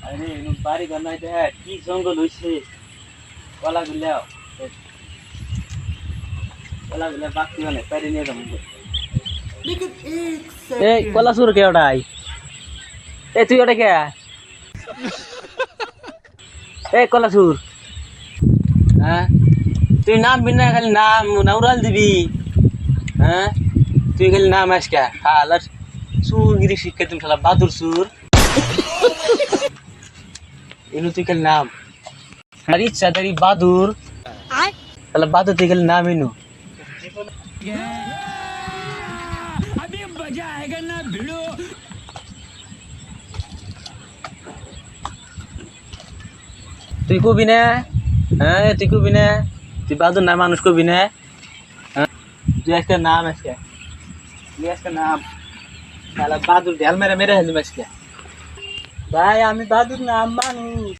আরে বাড়ি ঘর নাই দেখ কি জঙ্গল হইছে কলা গুলাও কলা গুলা বাকি মানে পারি নিয়ে যাবো এই কলা সুর কে ওটাই এই তুই ওটা কে এই কলা সুর হ্যাঁ তুই নাম বিনা খালি নাম নাউরাল দিবি হ্যাঁ তুই খালি নাম আজকে হালার সুরগিরি শিক্ষা তুমি শালা বাদুর সুর এনু তুই খালি নাম আর ইচ্ছা তারি বাদুর তাহলে বাদুর তুই খালি নাম এনু তুই কবি না হ্যাঁ তুই কবি না তুই বাদুর না মানুষ কবি না তুই আজকে নাম আজকে তুই আজকে নাম শালা বাদুর ঢেল মেরে মেরে হেলি আজকে ভাই আমি বাদুর নাম মানুষ